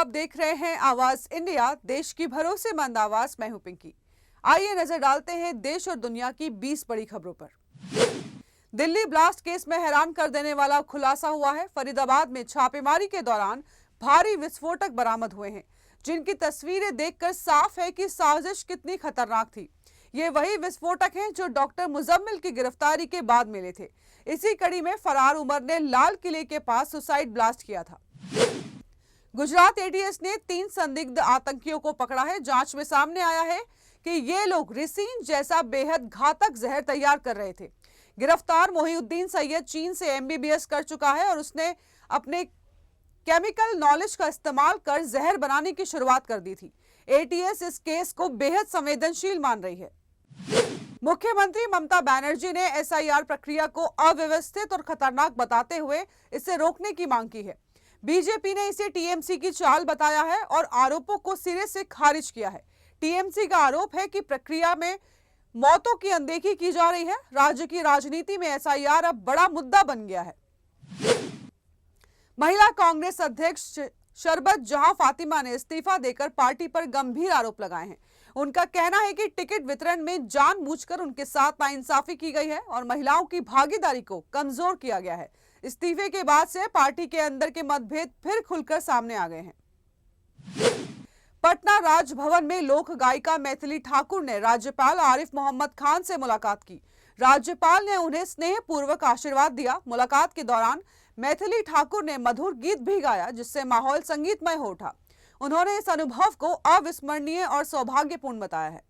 आप देख रहे हैं आवाज इंडिया, देश की भरोसेमंद आवाज। मैं हूं पिंकी। आइए नजर डालते हैं देश और दुनिया की 20 बड़ी खबरों पर। दिल्ली ब्लास्ट केस में हैरान कर देने वाला खुलासा हुआ है। फरीदाबाद में छापेमारी के दौरान भारी विस्फोटक बरामद हुए हैं, जिनकी तस्वीरें देखकर साफ है कि साजिश कितनी खतरनाक थी। ये वही विस्फोटक हैं जो डॉक्टर मुजम्मिल की गिरफ्तारी के बाद मिले थे। इसी कड़ी में फरार उमर ने लाल किले के पास सुसाइड ब्लास्ट किया था। गुजरात एटीएस ने 3 संदिग्ध आतंकियों को पकड़ा है। जांच में सामने आया है कि ये लोग रिसीन जैसा बेहद घातक जहर तैयार कर रहे थे। गिरफ्तार मोहिउद्दीन सैयद चीन से एमबीबीएस कर चुका है और उसने अपने केमिकल नॉलेज का इस्तेमाल कर जहर बनाने की शुरुआत कर दी थी। एटीएस इस केस को बेहद संवेदनशील मान रही है। मुख्यमंत्री ममता बनर्जी ने एसआईआर प्रक्रिया को अव्यवस्थित और खतरनाक बताते हुए इसे रोकने की मांग की है। बीजेपी ने इसे टीएमसी की चाल बताया है और आरोपों को सिरे से खारिज किया है। टीएमसी का आरोप है कि प्रक्रिया में मौतों की अनदेखी की जा रही है। राज्य की राजनीति में एसआईआर अब बड़ा मुद्दा बन गया है। महिला कांग्रेस अध्यक्ष शरबत जहां फातिमा ने इस्तीफा देकर पार्टी पर गंभीर आरोप लगाए हैं। उनका कहना है कि टिकट वितरण में जानबूझकर उनके साथ नाइंसाफी की गई है और महिलाओं की भागीदारी को कमजोर किया गया है। इस्तीफे के बाद से पार्टी के अंदर के मतभेद फिर खुलकर सामने आ गए हैं। पटना राजभवन में लोक गायिका मैथिली ठाकुर ने राज्यपाल आरिफ मोहम्मद खान से मुलाकात की। राज्यपाल ने उन्हें स्नेहपूर्वक आशीर्वाद दिया। मुलाकात के दौरान मैथिली ठाकुर ने मधुर गीत भी गाया, जिससे माहौल संगीतमय हो उठा। उन्होंने इस अनुभव को अविस्मरणीय और सौभाग्यपूर्ण बताया है।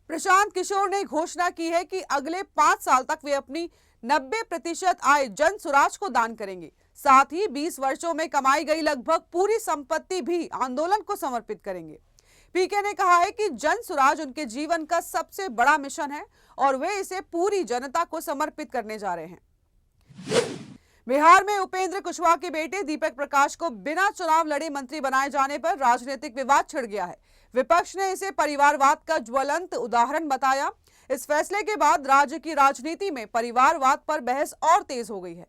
प्रशांत किशोर ने घोषणा की है कि अगले 5 साल तक वे अपनी 90% आय जन सुराज को दान करेंगे। साथ ही 20 वर्षों में कमाई गई लगभग पूरी संपत्ति भी आंदोलन को समर्पित करेंगे। पीके ने कहा है कि जन सुराज उनके जीवन का सबसे बड़ा मिशन है और वे इसे पूरी जनता को समर्पित करने जा रहे हैं। बिहार में उपेंद्र कुशवाहा के बेटे दीपक प्रकाश को बिना चुनाव लड़े मंत्री बनाए जाने पर राजनीतिक विवाद छिड़ गया है। विपक्ष ने इसे परिवारवाद का ज्वलंत उदाहरण बताया। इस फैसले के बाद राज्य की राजनीति में परिवारवाद पर बहस और तेज हो गई है।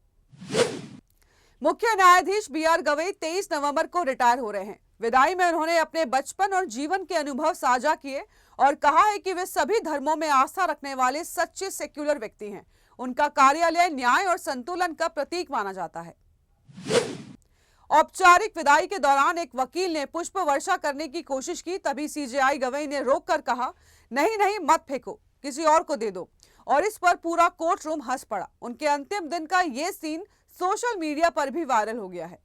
मुख्य न्यायाधीश बीआर गवई 23 नवंबर को रिटायर हो रहे हैं। विदाई में उन्होंने अपने बचपन और जीवन के अनुभव साझा किए और कहा है कि वे सभी धर्मों में आस्था रखने वाले सच्चे सेक्युलर व्यक्ति हैं। उनका कार्यालय न्याय और संतुलन का प्रतीक माना जाता है। औपचारिक विदाई के दौरान एक वकील ने पुष्प वर्षा करने की कोशिश की, तभी सीजेआई गवई ने रोककर कहा, नहीं नहीं मत फेंको, किसी और को दे दो। और इस पर पूरा कोर्ट रूम हंस पड़ा। उनके अंतिम दिन का ये सीन सोशल मीडिया पर भी वायरल हो गया है।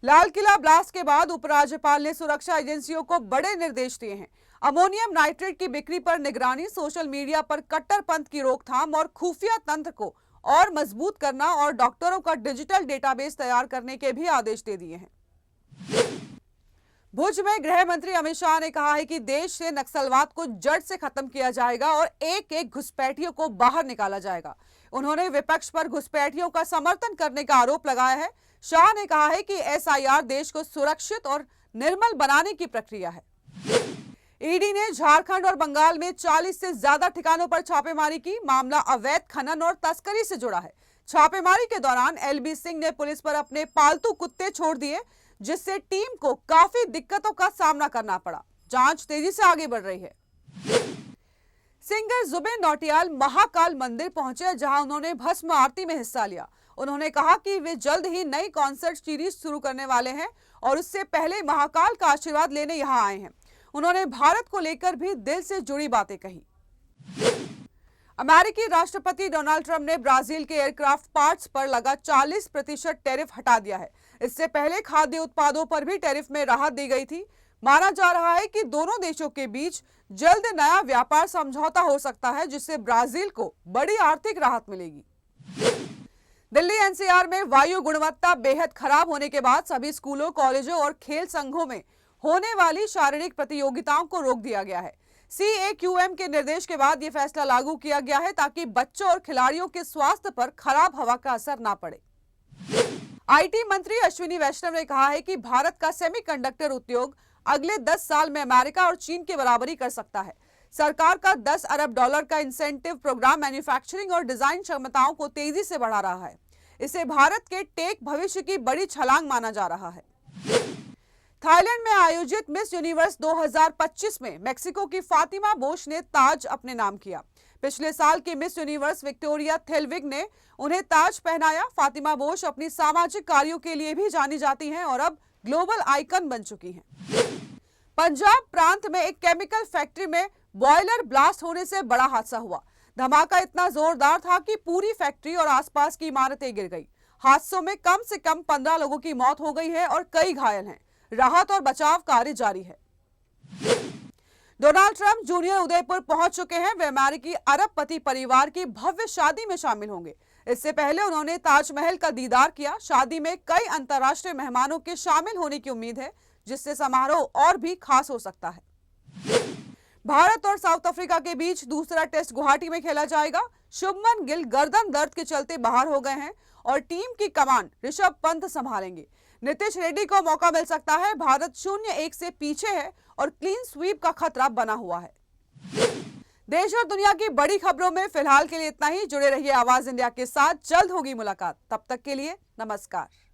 लाल किला ब्लास्ट के बाद उपराज्यपाल ने सुरक्षा एजेंसियों को बड़े निर्देश दिए हैं। अमोनियम नाइट्रेट की बिक्री पर निगरानी, सोशल मीडिया पर कट्टरपंथ की रोकथाम और खुफिया तंत्र को और मजबूत करना और डॉक्टरों का डिजिटल डेटाबेस तैयार करने के भी आदेश दे दिए हैं। भुज में गृह मंत्री अमित शाह ने कहा है कि देश से नक्सलवाद को जड़ से खत्म किया जाएगा और एक एक घुसपैठियों को बाहर निकाला जाएगा। उन्होंने विपक्ष पर घुसपैठियों का समर्थन करने का आरोप लगाया है। शाह ने कहा है कि एसआईआर देश को सुरक्षित और निर्मल बनाने की प्रक्रिया है। ईडी ने झारखंड और बंगाल में 40 से ज्यादा ठिकानों पर छापेमारी की। मामला अवैध खनन और तस्करी से जुड़ा है। छापेमारी के दौरान एलबी सिंह ने पुलिस पर अपने पालतू कुत्ते छोड़ दिए, जिससे टीम को काफी दिक्कतों का सामना करना पड़ा। जांच तेजी से आगे बढ़ रही है। सिंगर जुबिन नौटियाल महाकाल मंदिर पहुंचे, जहां उन्होंने भस्म आरती में हिस्सा लिया। उन्होंने कहा कि वे जल्द ही नई कॉन्सर्ट सीरीज शुरू करने वाले हैं और उससे पहले महाकाल का आशीर्वाद लेने यहां आए हैं। उन्होंने भारत को लेकर भी दिल से जुड़ी बातें कही। अमेरिकी राष्ट्रपति डोनाल्ड ट्रंप ने ब्राजील के एयरक्राफ्ट पार्ट्स पर लगा 40% टैरिफ हटा दिया है। इससे पहले खाद्य उत्पादों पर भी टैरिफ में राहत दी गई थी। माना जा रहा है कि दोनों देशों के बीच जल्द नया व्यापार समझौता हो सकता है, जिससे ब्राजील को बड़ी आर्थिक राहत मिलेगी। दिल्ली एनसीआर में वायु गुणवत्ता बेहद खराब होने के बाद सभी स्कूलों, कॉलेजों और खेल संघों में होने वाली शारीरिक प्रतियोगिताओं को रोक दिया गया है। CAQM के निर्देश के बाद यह फैसला लागू किया गया है, ताकि बच्चों और खिलाड़ियों के स्वास्थ्य पर खराब हवा का असर ना पड़े। आईटी मंत्री अश्विनी वैष्णव ने कहा है कि भारत का सेमीकंडक्टर उद्योग अगले 10 साल में अमेरिका और चीन के बराबरी कर सकता है। सरकार का $10 अरब का इंसेंटिव प्रोग्राम मैन्युफैक्चरिंग और डिजाइन क्षमताओं को तेजी से बढ़ा रहा है। इसे भारत के टेक भविष्य की बड़ी छलांग माना जा रहा है। थाईलैंड में आयोजित मिस यूनिवर्स 2025 में मेक्सिको की फातिमा बोश ने ताज अपने नाम किया। पिछले साल की मिस यूनिवर्स विक्टोरिया थेलविग ने उन्हें ताज पहनाया। फातिमा बोश अपनी सामाजिक कार्यों के लिए भी जानी जाती हैं और अब ग्लोबल आइकन बन चुकी हैं। पंजाब प्रांत में एक केमिकल फैक्ट्री में बॉयलर ब्लास्ट होने से बड़ा हादसा हुआ। धमाका इतना जोरदार था कि पूरी फैक्ट्री और आसपास की इमारतें गिर गई। हादसों में कम से कम 15 लोगों की मौत हो गई है और कई घायल हैं। राहत और बचाव कार्य जारी है। डोनाल्ड ट्रंप जूनियर उदयपुर पहुंच चुके हैं। वे अमेरिकी अरबपति परिवार की भव्य शादी में शामिल होंगे। इससे पहले उन्होंने ताजमहल का दीदार किया। शादी में कई अंतर्राष्ट्रीय मेहमानों के शामिल होने की उम्मीद है, जिससे समारोह और भी खास हो सकता है। भारत और साउथ अफ्रीका के बीच दूसरा टेस्ट गुवाहाटी में खेला जाएगा। शुभमन गिल गर्दन दर्द के चलते बाहर हो गए हैं और टीम की कमान ऋषभ पंत संभालेंगे। नीतीश रेड्डी को मौका मिल सकता है। भारत 0-1 से पीछे है और क्लीन स्वीप का खतरा बना हुआ है। देश और दुनिया की बड़ी खबरों में फिलहाल के लिए इतना ही। जुड़े रहिए आवाज इंडिया के साथ। जल्द होगी मुलाकात। तब तक के लिए नमस्कार।